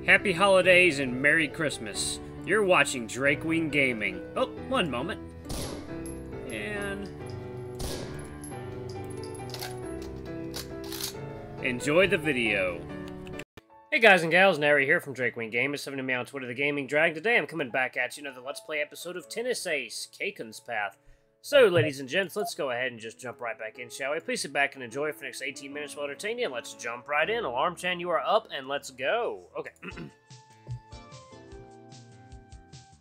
Happy holidays and Merry Christmas. You're watching Kei-kun Gaming. Oh, one moment. And... enjoy the video. Hey guys and gals, Nary here from Kei-kun Gaming. Sending me on Twitter, The Gaming Drag. Today I'm coming back at you another Let's Play episode of Tennis Ace, Kei-kun's Path. So, ladies and gents, let's go ahead and just jump right back in, shall we? Please sit back and enjoy for the next 18 minutes we'll entertain you, and let's jump right in. Alarm Chan, you are up, and let's go. Okay.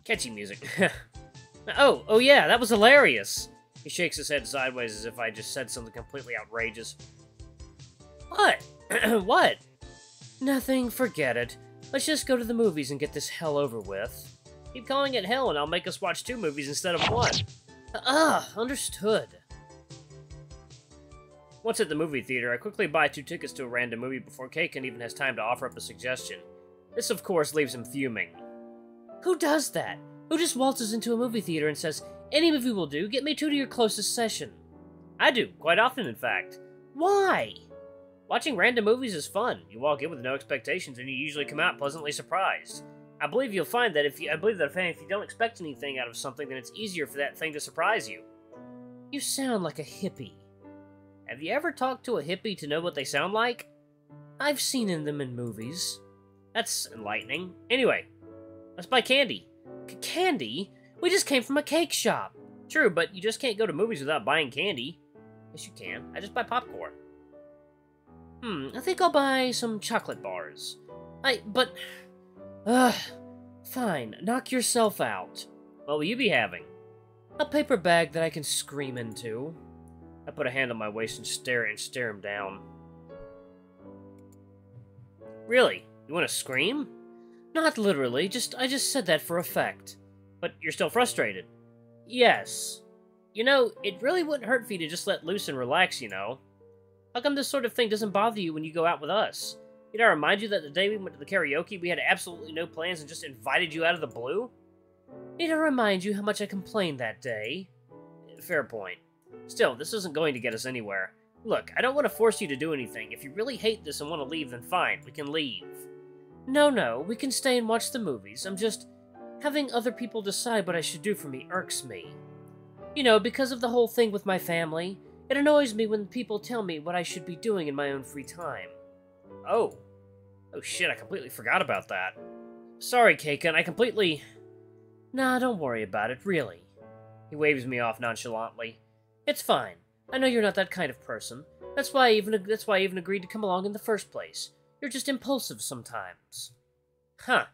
Catchy music. Oh yeah, that was hilarious. He shakes his head sideways as if I just said something completely outrageous. What? What? Nothing, forget it. Let's just go to the movies and get this hell over with. Keep calling it hell and I'll make us watch 2 movies instead of 1. Understood. Once at the movie theater, I quickly buy 2 tickets to a random movie before Kei-kun even has time to offer up a suggestion. This, of course, leaves him fuming. Who does that? Who just waltzes into a movie theater and says, any movie will do, get me 2 to your closest session? I do, quite often in fact. Why? Watching random movies is fun. You walk in with no expectations and you usually come out pleasantly surprised. I believe you'll find that if you don't expect anything out of something, then it's easier for that thing to surprise you. You sound like a hippie. Have you ever talked to a hippie to know what they sound like? I've seen them in movies. That's enlightening. Anyway, let's buy candy. Candy? We just came from a cake shop. True, but you just can't go to movies without buying candy. Yes, you can. I just buy popcorn. I think I'll buy some chocolate bars. Fine, knock yourself out. What will you be having? A paper bag that I can scream into. I put a hand on my waist and stare him down. Really? You want to scream? Not literally, I just said that for effect. But you're still frustrated. Yes. You know, it really wouldn't hurt for you to just let loose and relax, you know. How come this sort of thing doesn't bother you when you go out with us? Did I remind you that the day we went to the karaoke, we had absolutely no plans and just invited you out of the blue? Need I remind you how much I complained that day? Fair point. Still, this isn't going to get us anywhere. Look, I don't want to force you to do anything. If you really hate this and want to leave, then fine, we can leave. No, we can stay and watch the movies. I'm just... having other people decide what I should do for me irks me. You know, because of the whole thing with my family, it annoys me when people tell me what I should be doing in my own free time. Oh shit, I completely forgot about that. Sorry, Kei-kun, I completely... Nah, don't worry about it, really. He waves me off nonchalantly. It's fine. I know you're not that kind of person. That's why I even agreed to come along in the first place. You're just impulsive sometimes. Huh.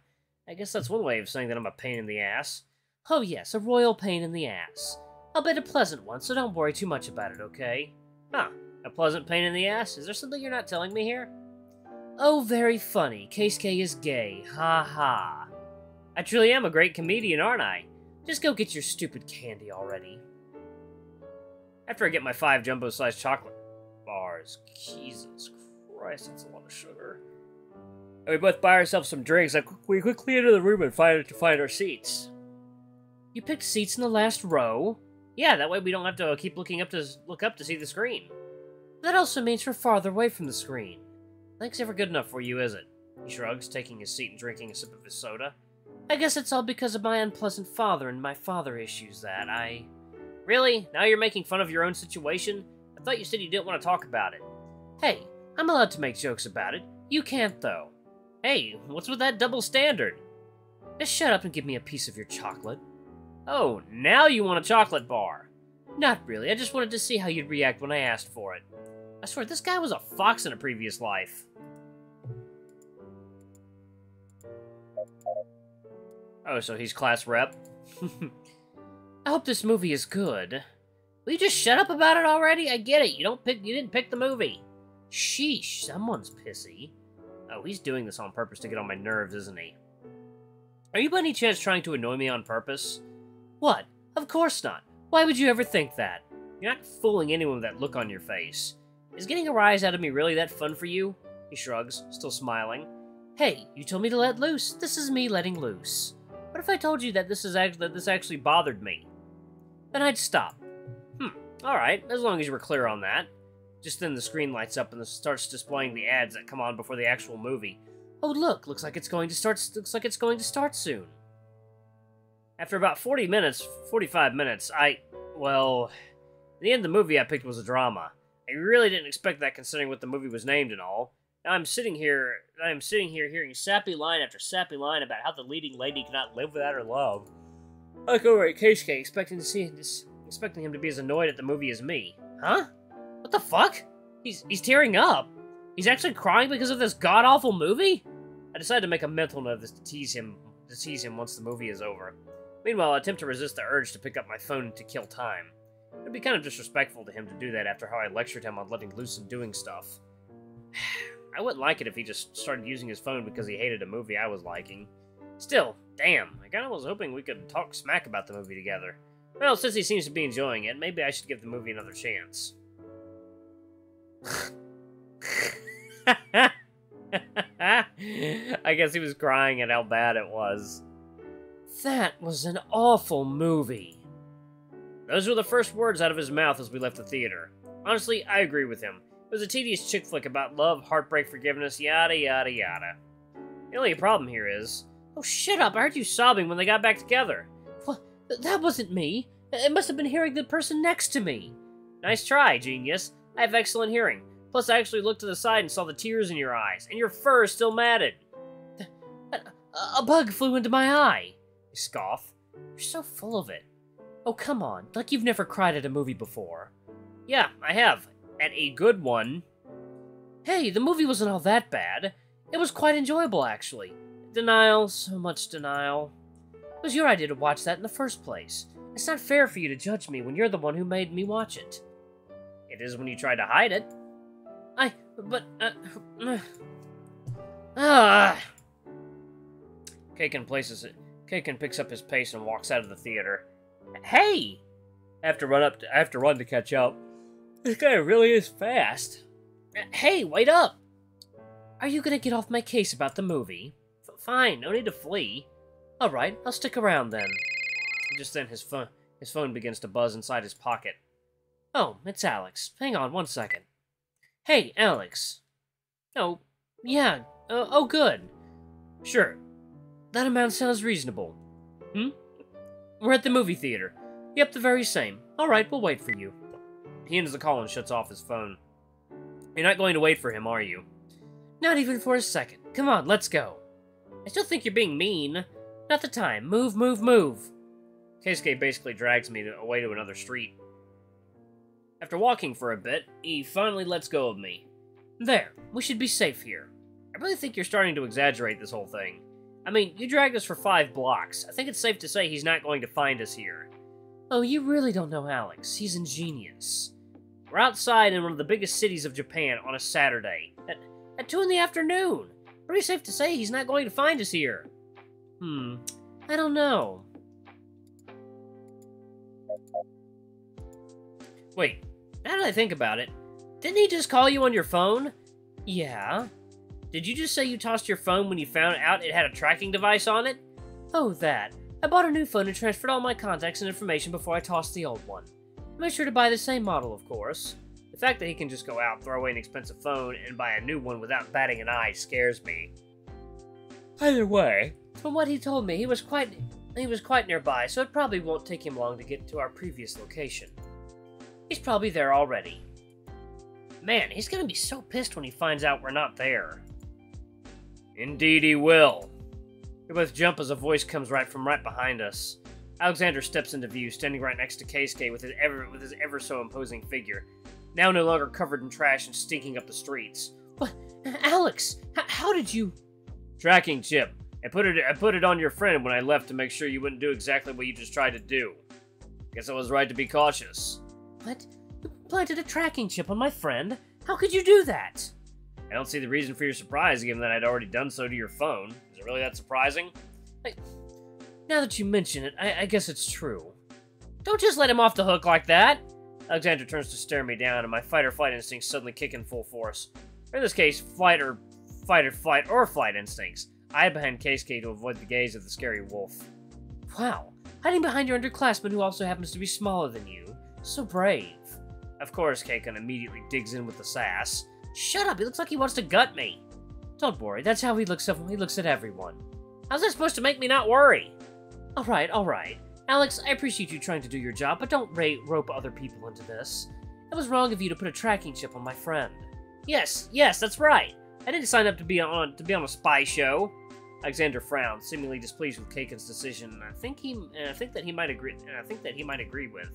I guess that's one way of saying that I'm a pain in the ass. Oh yes, a royal pain in the ass. I'll bet a pleasant one, so don't worry too much about it, okay? Huh. A pleasant pain in the ass? Is there something you're not telling me here? Oh, very funny. Keisuke is gay. Ha ha. I truly am a great comedian, aren't I? Just go get your stupid candy already. After I get my 5 jumbo-sized chocolate bars. Jesus Christ, that's a lot of sugar. And we both buy ourselves some drinks. We quickly enter the room and find our seats. You picked seats in the last row? Yeah, that way we don't have to keep look up to see the screen. That also means we're farther away from the screen. Nothing's ever good enough for you, is it? He shrugs, taking his seat and drinking a sip of his soda. I guess it's all because of my unpleasant father and my father issues that I... Really? Now you're making fun of your own situation? I thought you said you didn't want to talk about it. Hey, I'm allowed to make jokes about it. You can't, though. Hey, what's with that double standard? Just shut up and give me a piece of your chocolate. Oh, now you want a chocolate bar. Not really, I just wanted to see how you'd react when I asked for it. I swear, this guy was a fox in a previous life. Oh, so he's class rep? I hope this movie is good. Will you just shut up about it already? I get it, you didn't pick the movie. Sheesh, someone's pissy. Oh, he's doing this on purpose to get on my nerves, isn't he? Are you by any chance trying to annoy me on purpose? What? Of course not. Why would you ever think that? You're not fooling anyone with that look on your face. Is getting a rise out of me really that fun for you? He shrugs, still smiling. Hey, you told me to let loose. This is me letting loose. What if I told you that this actually bothered me? Then I'd stop. Alright, as long as you were clear on that. Just then the screen lights up and starts displaying the ads that come on before the actual movie. Oh look, looks like it's going to start soon. After about 45 minutes, well, the end of the movie I picked was a drama. I really didn't expect that considering what the movie was named and all. Now I'm sitting here hearing sappy line after sappy line about how the leading lady cannot live without her love. I look over at Kei-kun, expecting him to be as annoyed at the movie as me. Huh? What the fuck? He's tearing up. He's actually crying because of this god-awful movie? I decided to make a mental note of this to tease him once the movie is over. Meanwhile, I attempt to resist the urge to pick up my phone to kill time. It'd be kind of disrespectful to him to do that after how I lectured him on letting loose and doing stuff. I wouldn't like it if he just started using his phone because he hated a movie I was liking. Still, damn, I kinda was hoping we could talk smack about the movie together. Well, since he seems to be enjoying it, maybe I should give the movie another chance. I guess he was crying at how bad it was. That was an awful movie. Those were the first words out of his mouth as we left the theater. Honestly, I agree with him. It was a tedious chick flick about love, heartbreak, forgiveness, yada yada yada. The only problem here is... Oh, shut up! I heard you sobbing when they got back together. What? That wasn't me. It must have been hearing the person next to me. Nice try, genius. I have excellent hearing. Plus, I actually looked to the side and saw the tears in your eyes, and your fur is still matted. A bug flew into my eye. You scoff. You're so full of it. Oh, come on. Like you've never cried at a movie before. Yeah, I have. At a good one. Hey, the movie wasn't all that bad. It was quite enjoyable, actually. Denial, so much denial. It was your idea to watch that in the first place. It's not fair for you to judge me when you're the one who made me watch it. It is when you try to hide it. Kei-kun picks up his pace and walks out of the theater. Hey! I have to run to catch up. This guy really is fast. Hey, wait up! Are you gonna get off my case about the movie? Fine, no need to flee. Alright, I'll stick around then. Just then his phone begins to buzz inside his pocket. Oh, it's Alex. Hang on 1 second. Hey, Alex. Oh, yeah. Oh, good. Sure. That amount sounds reasonable. We're at the movie theater. Yep, the very same. Alright, we'll wait for you. He ends the call and shuts off his phone. You're not going to wait for him, are you? Not even for a second. Come on, let's go. I still think you're being mean. Not the time. Move, move, move. Keisuke basically drags me away to another street. After walking for a bit, he finally lets go of me. There, we should be safe here. I really think you're starting to exaggerate this whole thing. I mean, you dragged us for 5 blocks. I think it's safe to say he's not going to find us here. Oh, you really don't know Alex. He's ingenious. We're outside in one of the biggest cities of Japan on a Saturday. At 2 in the afternoon. Pretty safe to say he's not going to find us here. I don't know. Wait, now that I think about it, didn't he just call you on your phone? Yeah. Did you just say you tossed your phone when you found out it had a tracking device on it? Oh, that. I bought a new phone and transferred all my contacts and information before I tossed the old one. I made sure to buy the same model, of course. The fact that he can just go out, throw away an expensive phone, and buy a new one without batting an eye scares me. Either way, from what he told me, he was quite nearby, so it probably won't take him long to get to our previous location. He's probably there already. Man, he's gonna be so pissed when he finds out we're not there. Indeed he will. We both jump as a voice comes from right behind us. Alexander steps into view, standing right next to Keisuke with his ever so imposing figure, now no longer covered in trash and stinking up the streets. What? Alex, how did you... Tracking chip. I put it on your friend when I left to make sure you wouldn't do exactly what you just tried to do. Guess I was right to be cautious. What? You planted a tracking chip on my friend? How could you do that? I don't see the reason for your surprise, given that I'd already done so to your phone. Is it really that surprising? Now that you mention it, I guess it's true. Don't just let him off the hook like that! Alexander turns to stare me down, and my fight-or-flight instincts suddenly kick in full force. In this case, flight instincts. I hide behind Keisuke to avoid the gaze of the scary wolf. Wow, hiding behind your underclassman who also happens to be smaller than you. So brave. Of course, Kei-kun immediately digs in with the sass. Shut up, he looks like he wants to gut me. Don't worry, that's how he looks at everyone. How's that supposed to make me not worry? Alright, alright. Alex, I appreciate you trying to do your job, but don't rope other people into this. It was wrong of you to put a tracking chip on my friend. Yes, that's right. I didn't sign up to be on a spy show. Alexander frowned, seemingly displeased with Kei-kun's decision, and I think that he might agree with.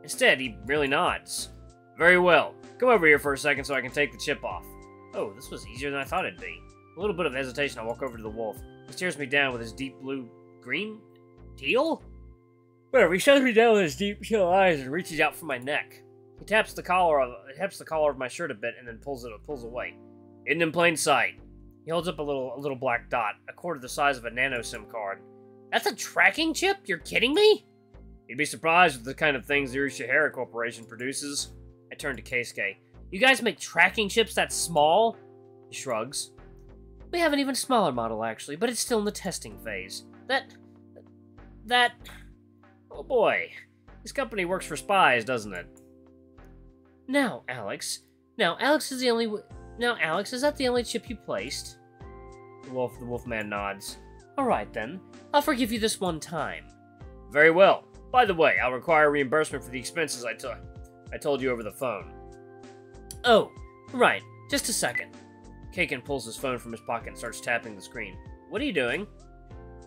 Instead, he really nods. Very well. Come over here for a second so I can take the chip off. Oh, this was easier than I thought it'd be. A little bit of hesitation, I walk over to the wolf. He stares me down with his deep blue... green? Teal? Whatever, he shoves me down with his deep teal eyes and reaches out for my neck. He taps the collar of my shirt a bit and then pulls away. Hidden in plain sight. He holds up a little black dot, a quarter the size of a nano SIM card. That's a tracking chip? You're kidding me? You'd be surprised with the kind of things the Hare Corporation produces. I turn to Keisuke. You guys make tracking chips that small? He shrugs. We have an even smaller model, actually, but it's still in the testing phase. Oh boy. This company works for spies, doesn't it? Now, Alex, is that the only chip you placed? The wolfman nods. Alright then, I'll forgive you this one time. Very well. By the way, I'll require reimbursement for the expenses I told you over the phone. Oh, right, just a second. Kei-kun pulls his phone from his pocket and starts tapping the screen. What are you doing?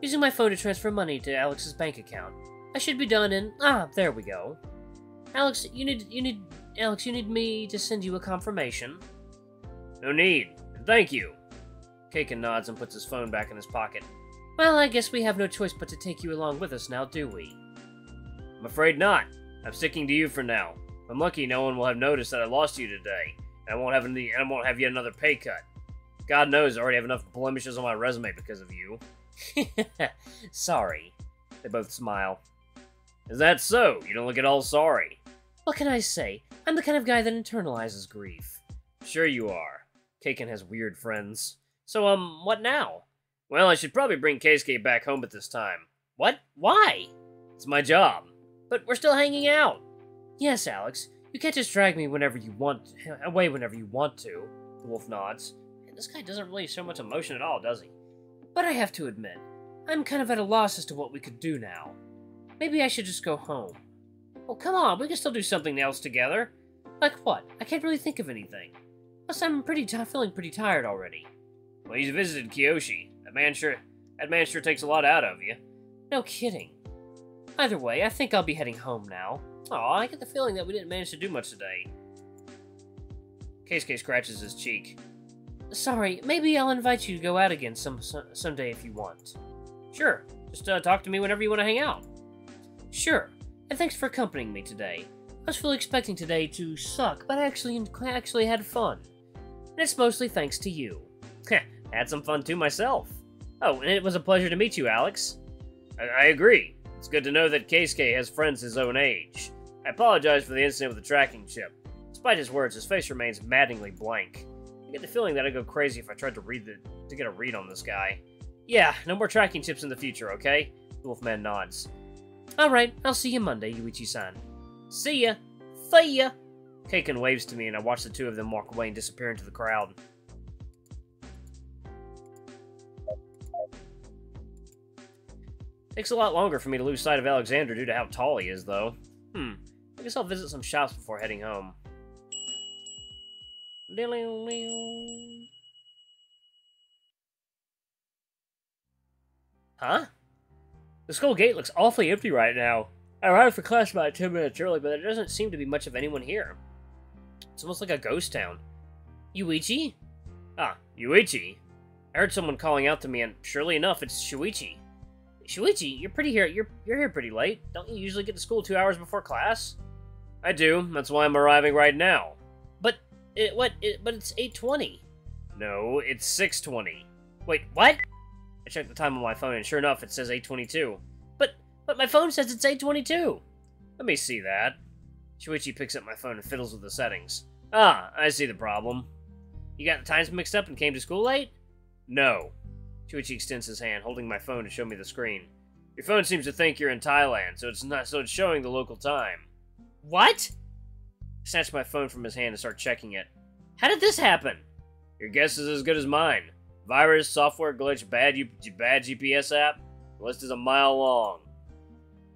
Using my phone to transfer money to Alex's bank account. I should be done in... there we go. Alex, you need me to send you a confirmation? No need. Thank you. Kei-kun nods and puts his phone back in his pocket. Well, I guess we have no choice but to take you along with us now, do we? I'm afraid not. I'm sticking to you for now. If I'm lucky, no one will have noticed that I lost you today, and I won't have yet another pay cut. God knows I already have enough blemishes on my resume because of you. Sorry. They both smile. Is that so? You don't look at all sorry. What can I say? I'm the kind of guy that internalizes grief. Sure you are. Kei-kun has weird friends. So, what now? Well, I should probably bring Keisuke back home at this time. What? Why? It's my job. But we're still hanging out. Yes, Alex. You can't just drag me away whenever you want to. The wolf nods. And this guy doesn't really show much emotion at all, does he? But I have to admit, I'm kind of at a loss as to what we could do now. Maybe I should just go home. Oh, come on, we can still do something else together. Like what? I can't really think of anything. Plus, I'm feeling pretty tired already. Well, he's visited Kiyoshi. That man sure takes a lot out of you. No kidding. Either way, I think I'll be heading home now. Aw, I get the feeling that we didn't manage to do much today. Keisuke scratches his cheek. Sorry, maybe I'll invite you to go out again someday if you want. Sure, just talk to me whenever you want to hang out. Sure, and thanks for accompanying me today. I was fully expecting today to suck, but I actually had fun. And it's mostly thanks to you. Heh, had some fun too myself. Oh, and it was a pleasure to meet you, Alex. I agree. It's good to know that Keisuke has friends his own age. I apologize for the incident with the tracking chip. Despite his words, his face remains maddeningly blank. I get the feeling that I'd go crazy if I tried to get a read on this guy. Yeah, no more tracking chips in the future, okay? The wolfman nods. Alright, I'll see you Monday, Yuichi-san. See ya! See ya! Kei-kun waves to me and I watch the two of them walk away and disappear into the crowd. Takes a lot longer for me to lose sight of Alexander due to how tall he is, though. I guess I'll visit some shops before heading home. Huh? The school gate looks awfully empty right now. I arrived for class about 10 minutes early, but there doesn't seem to be much of anyone here. It's almost like a ghost town. Yuichi? Ah, Yuichi? I heard someone calling out to me, and surely enough, it's Shuichi. Shuichi, you're here pretty late. Don't you usually get to school 2 hours before class? I do. That's why I'm arriving right now. But it's 8:20. No, it's 6:20. Wait, what? I checked the time on my phone, and sure enough, it says 8:22. But my phone says it's 8:22. Let me see that. Shuichi picks up my phone and fiddles with the settings. Ah, I see the problem. You got the times mixed up and came to school late? No. Shuichi extends his hand, holding my phone to show me the screen. Your phone seems to think you're in Thailand, so it's showing the local time. What? I snatch my phone from his hand and start checking it. How did this happen? Your guess is as good as mine. Virus, software glitch, bad GPS app. The list is a mile long.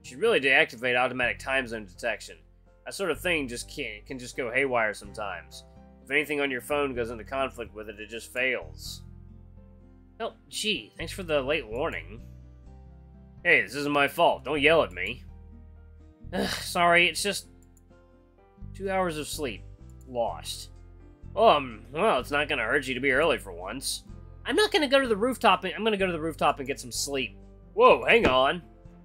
You should really deactivate automatic time zone detection. That sort of thing can just go haywire sometimes. If anything on your phone goes into conflict with it, it just fails. Oh, gee, thanks for the late warning. Hey, this isn't my fault. Don't yell at me. Sorry, it's just 2 hours of sleep. Lost. Well, it's not gonna hurt you to be early for once. I'm not gonna go to the rooftop. I'm gonna go to the rooftop and get some sleep. Whoa, hang on.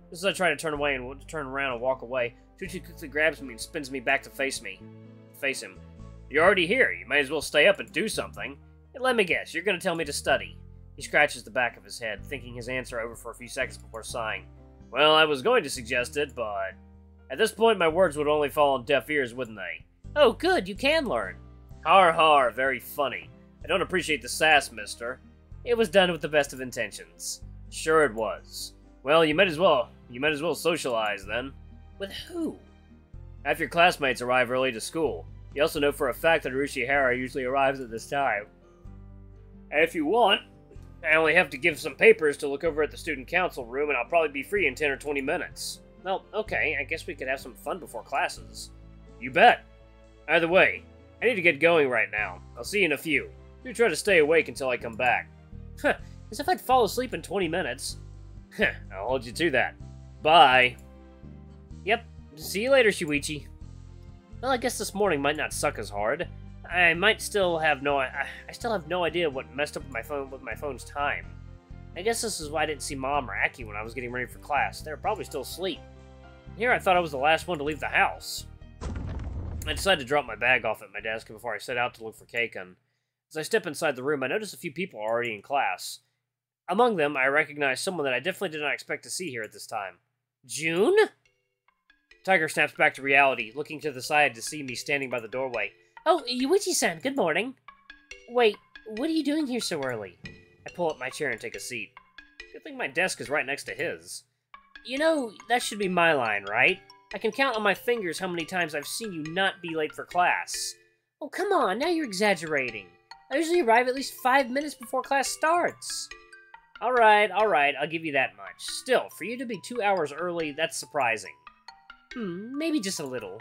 Just as I try to turn around and walk away, Tucci quickly grabs me and spins me back to face him. You're already here. You might as well stay up and do something. Hey, let me guess. You're gonna tell me to study. He scratches the back of his head, thinking his answer over for a few seconds before sighing. Well, I was going to suggest it, but at this point my words would only fall on deaf ears, wouldn't they? Oh, good. You can learn. Har har, very funny. I don't appreciate the sass, mister. It was done with the best of intentions. Sure it was. Well, you might as well socialize then. With who? Half your classmates arrive early to school. You also know for a fact that Hare usually arrives at this time. And if you want, I only have to give some papers to look over at the student council room, and I'll probably be free in 10 or 20 minutes. Well, okay, I guess we could have some fun before classes. You bet. Either way, I need to get going right now. I'll see you in a few. Do try to stay awake until I come back. Huh, as if I'd fall asleep in 20 minutes. Heh, I'll hold you to that. Bye. Yep, see you later, Shuichi. Well, I guess this morning might not suck as hard. I still have no idea what messed up with my phone's time. I guess this is why I didn't see Mom or Aki when I was getting ready for class. They were probably still asleep. Here, I thought I was the last one to leave the house. I decided to drop my bag off at my desk before I set out to look for Kei-kun. As I step inside the room, I notice a few people already in class. Among them, I recognize someone that I definitely did not expect to see here at this time. June? Tiger snaps back to reality, looking to the side to see me standing by the doorway. Oh, Yuichi-san, good morning. Wait, what are you doing here so early? I pull up my chair and take a seat. Good thing my desk is right next to his. You know, that should be my line, right? I can count on my fingers how many times I've seen you not be late for class. Oh, come on, now you're exaggerating. I usually arrive at least 5 minutes before class starts. Alright, I'll give you that much. Still, for you to be 2 hours early, that's surprising. Maybe just a little.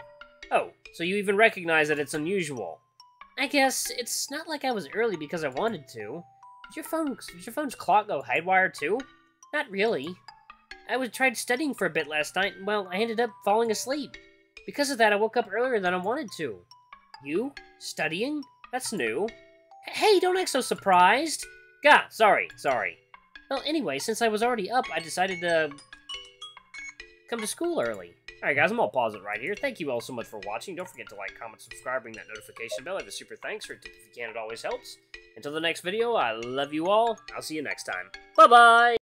Oh, so you even recognize that it's unusual. I guess it's not like I was early because I wanted to. Did your phone's clock go haywire too? Not really. I tried studying for a bit last night, and well, I ended up falling asleep. Because of that, I woke up earlier than I wanted to. You? Studying? That's new. Hey, don't act so surprised! Gah, sorry. Well, anyway, since I was already up, I decided to come to school early. Alright guys, I'm gonna pause it right here. Thank you all so much for watching. Don't forget to like, comment, subscribe, ring that notification bell. I have a super thanks, or a tip if you can, it always helps. Until the next video, I love you all. I'll see you next time. Bye-bye!